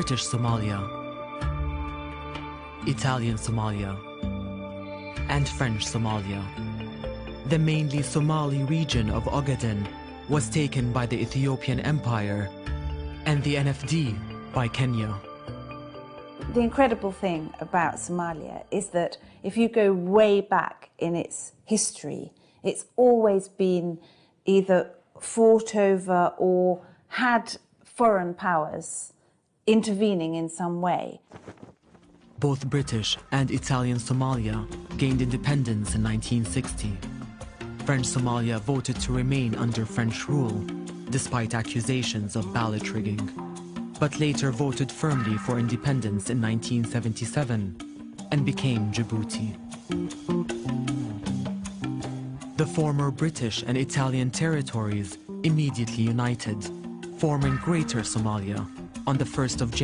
British Somalia, Italian Somalia, and French Somalia. The mainly Somali region of Ogaden was taken by the Ethiopian Empire and the NFD by Kenya. The incredible thing about Somalia is that if you go way back in its history, it's always been either fought over or had foreign powers intervening in some way. Both British and Italian Somalia gained independence in 1960. French Somalia voted to remain under French rule, despite accusations of ballot rigging, but later voted firmly for independence in 1977 and became Djibouti. The former British and Italian territories immediately united, forming Greater Somalia on the 1st of January